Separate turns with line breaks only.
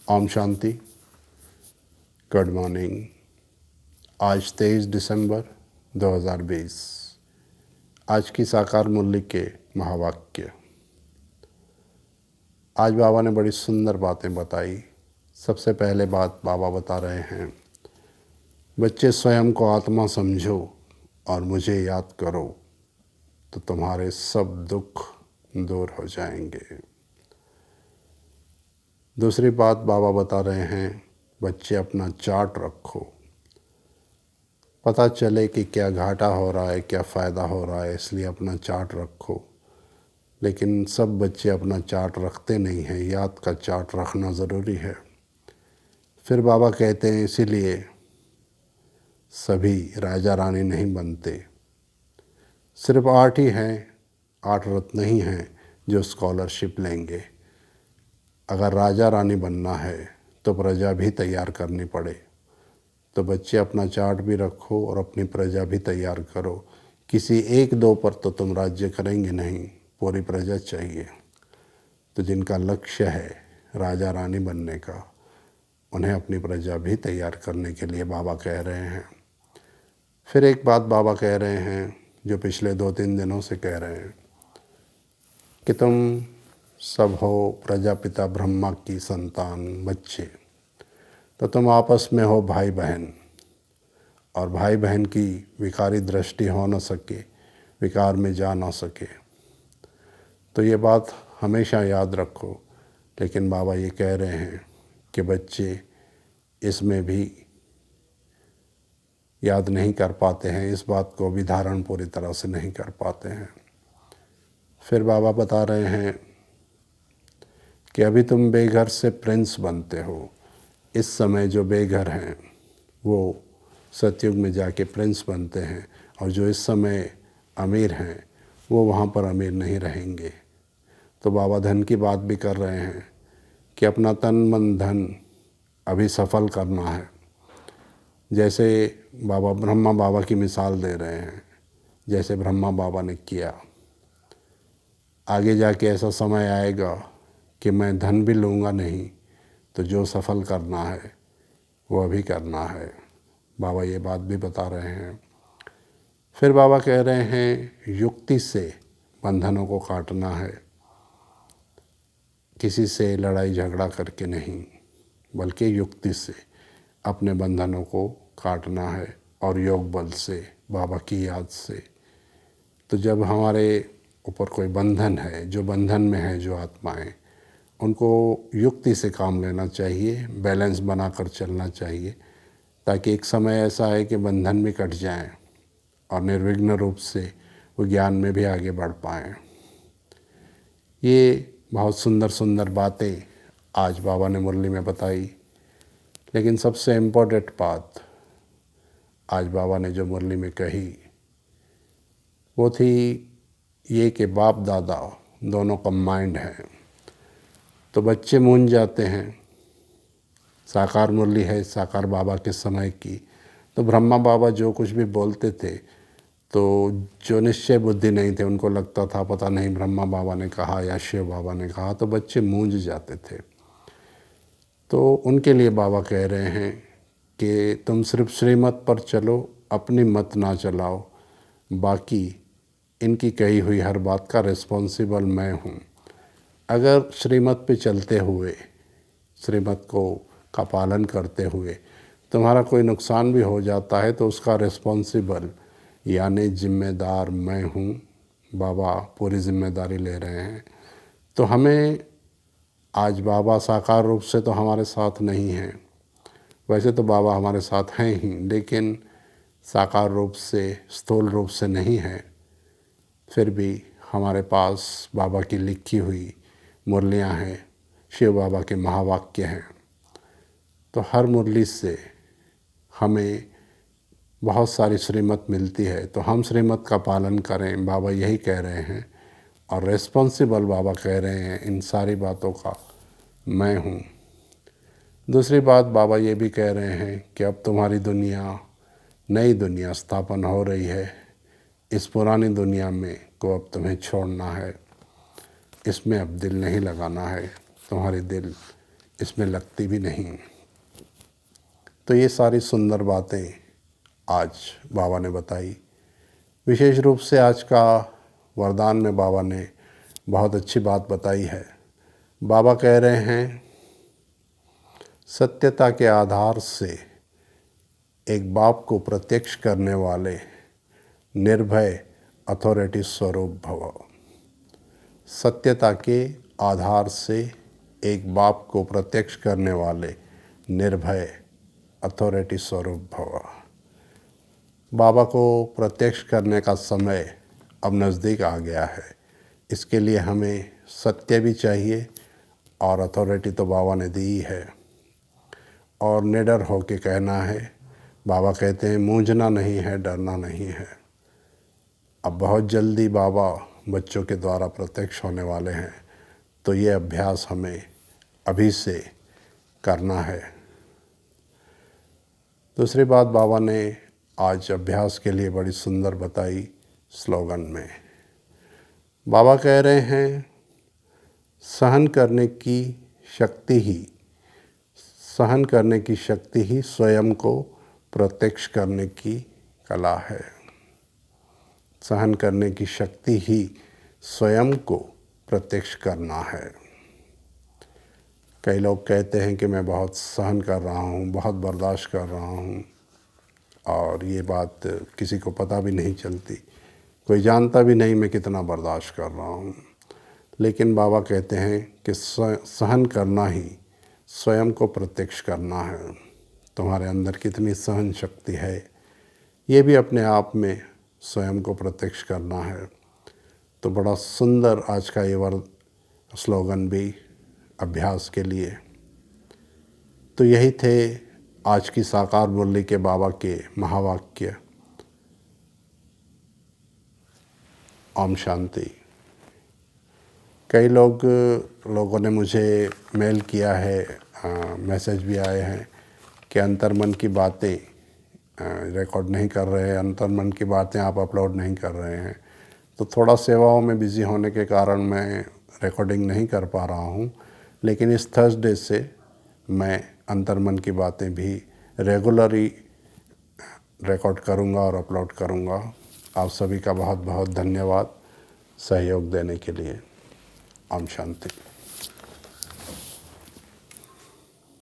Om Shanti. Good morning. आज 23 दिसंबर 2020। आज की साकार मुरली के महावाक्य। आज बाबा ने बड़ी सुंदर बातें बताई। सबसे पहले बात बाबा बता रहे हैं, बच्चे स्वयं को आत्मा समझो और मुझे याद करो तो तुम्हारे सब दुख दूर हो जाएंगे। दूसरी बात बाबा बता रहे हैं, बच्चे अपना चार्ट रखो, पता चले कि क्या घाटा हो रहा है क्या फ़ायदा हो रहा है, इसलिए अपना चार्ट रखो। लेकिन सब बच्चे अपना चार्ट रखते नहीं हैं, याद का चार्ट रखना ज़रूरी है। फिर बाबा कहते हैं इसीलिए सभी राजा रानी नहीं बनते। सिर्फ 8 ही हैं, 8 रत्न नहीं हैं जो स्कॉलरशिप लेंगे। अगर राजा रानी बनना है तो प्रजा भी तैयार करनी पड़े। तो बच्चे अपना चार्ट भी रखो और अपनी प्रजा भी तैयार करो। किसी एक दो पर तो तुम राज्य करेंगे नहीं, पूरी प्रजा चाहिए। तो जिनका लक्ष्य है राजा रानी बनने का, उन्हें अपनी प्रजा भी तैयार करने के लिए बाबा कह रहे हैं। फिर एक बात बाबा कह रहे हैं जो पिछले 2-3 दिनों से कह रहे हैं कि तुम सब हो प्रजापिता ब्रह्मा की संतान बच्चे, तो तुम आपस में हो भाई बहन, और भाई बहन की विकारी दृष्टि हो न सके, विकार में जा ना सके। तो ये बात हमेशा याद रखो। लेकिन बाबा ये कह रहे हैं कि बच्चे इसमें भी याद नहीं कर पाते हैं, इस बात को भी धारण पूरी तरह से नहीं कर पाते हैं। फिर बाबा बता रहे हैं कि अभी तुम बेघर से प्रिंस बनते हो। इस समय जो बेघर हैं वो सतयुग में जाके प्रिंस बनते हैं, और जो इस समय अमीर हैं वो वहाँ पर अमीर नहीं रहेंगे। तो बाबा धन की बात भी कर रहे हैं कि अपना तन मन धन अभी सफल करना है। जैसे बाबा ब्रह्मा बाबा की मिसाल दे रहे हैं, जैसे ब्रह्मा बाबा ने किया। आगे जाके ऐसा समय आएगा कि मैं धन भी लूँगा नहीं, तो जो सफल करना है वो अभी करना है। बाबा ये बात भी बता रहे हैं। फिर बाबा कह रहे हैं युक्ति से बंधनों को काटना है, किसी से लड़ाई झगड़ा करके नहीं, बल्कि युक्ति से अपने बंधनों को काटना है, और योग बल से, बाबा की याद से। तो जब हमारे ऊपर कोई बंधन है, जो बंधन में है जो आत्माएं, उनको युक्ति से काम लेना चाहिए, बैलेंस बनाकर चलना चाहिए, ताकि एक समय ऐसा आए कि बंधन भी कट जाएं और निर्विघ्न रूप से वो ज्ञान में भी आगे बढ़ पाएँ। ये बहुत सुंदर सुंदर बातें आज बाबा ने मुरली में बताई। लेकिन सबसे इम्पोर्टेंट बात आज बाबा ने जो मुरली में कही वो थी ये कि बाप दादा दोनों कंबाइंड हैं। तो बच्चे मूंझ जाते हैं। साकार मुरली है साकार बाबा के समय की, तो ब्रह्मा बाबा जो कुछ भी बोलते थे, तो जो निश्चय बुद्धि नहीं थे उनको लगता था पता नहीं ब्रह्मा बाबा ने कहा या शिव बाबा ने कहा, तो बच्चे मूंझ जाते थे। तो उनके लिए बाबा कह रहे हैं कि तुम सिर्फ श्रीमत पर चलो, अपनी मत ना चलाओ, बाकी इनकी कही हुई हर बात का रिस्पॉन्सिबल मैं हूँ। अगर श्रीमत पे चलते हुए, श्रीमत का पालन करते हुए तुम्हारा कोई नुकसान भी हो जाता है, तो उसका रिस्पॉन्सिबल यानी जिम्मेदार मैं हूँ। बाबा पूरी जिम्मेदारी ले रहे हैं। तो हमें आज बाबा साकार रूप से तो हमारे साथ नहीं हैं, वैसे तो बाबा हमारे साथ हैं ही, लेकिन साकार रूप से, स्थूल रूप से नहीं हैं। फिर भी हमारे पास बाबा की लिखी हुई मुरलियाँ हैं, शिव बाबा के महावाक्य हैं। तो हर मुरली से हमें बहुत सारी श्रीमत मिलती है, तो हम श्रीमत का पालन करें, बाबा यही कह रहे हैं। और रिस्पॉन्सिबल बाबा कह रहे हैं इन सारी बातों का मैं हूँ। दूसरी बात बाबा ये भी कह रहे हैं कि अब तुम्हारी दुनिया, नई दुनिया स्थापन हो रही है। इस पुरानी दुनिया में को अब तुम्हें छोड़ना है, इसमें अब दिल नहीं लगाना है। तुम्हारे दिल इसमें लगती भी नहीं। तो ये सारी सुंदर बातें आज बाबा ने बताई। विशेष रूप से आज का वरदान में बाबा ने बहुत अच्छी बात बताई है। बाबा कह रहे हैं, सत्यता के आधार से एक बाप को प्रत्यक्ष करने वाले निर्भय अथॉरिटी स्वरूप भव। सत्यता के आधार से एक बाप को प्रत्यक्ष करने वाले निर्भय अथॉरिटी स्वरूप भव। बाबा को प्रत्यक्ष करने का समय अब नज़दीक आ गया है। इसके लिए हमें सत्य भी चाहिए और अथॉरिटी तो बाबा ने दी है। और निडर होके कहना है। बाबा कहते हैं मूंझना नहीं है, डरना नहीं है। अब बहुत जल्दी बाबा बच्चों के द्वारा प्रत्यक्ष होने वाले हैं, तो ये अभ्यास हमें अभी से करना है। दूसरी बात बाबा ने आज अभ्यास के लिए बड़ी सुंदर बताई स्लोगन में। बाबा कह रहे हैं, सहन करने की शक्ति ही स्वयं को प्रत्यक्ष करने की कला है। सहन करने की शक्ति ही स्वयं को प्रत्यक्ष करना है। कई लोग कहते हैं कि मैं बहुत सहन कर रहा हूँ, बहुत बर्दाश्त कर रहा हूँ, और ये बात किसी को पता भी नहीं चलती, कोई जानता भी नहीं मैं कितना बर्दाश्त कर रहा हूँ। लेकिन बाबा कहते हैं कि सहन करना ही स्वयं को प्रत्यक्ष करना है। तुम्हारे अंदर कितनी सहन शक्ति है, ये भी अपने आप में स्वयं को प्रत्यक्ष करना है। तो बड़ा सुंदर आज का ये स्लोगन भी अभ्यास के लिए। तो यही थे आज की साकार मुरली के बाबा के महावाक्य। ओम शांति। कई लोगों ने मुझे मेल किया है, मैसेज भी आए हैं कि अंतर्मन की बातें रिकॉर्ड नहीं कर रहे हैं, अंतर्मन की बातें आप अपलोड नहीं कर रहे हैं। तो थोड़ा सेवाओं में बिज़ी होने के कारण मैं रिकॉर्डिंग नहीं कर पा रहा हूँ, लेकिन इस थर्सडे से मैं अंतर्मन की बातें भी रेगुलरली रिकॉर्ड करूँगा और अपलोड करूँगा। आप सभी का बहुत बहुत धन्यवाद सहयोग देने के लिए। ओम शांति।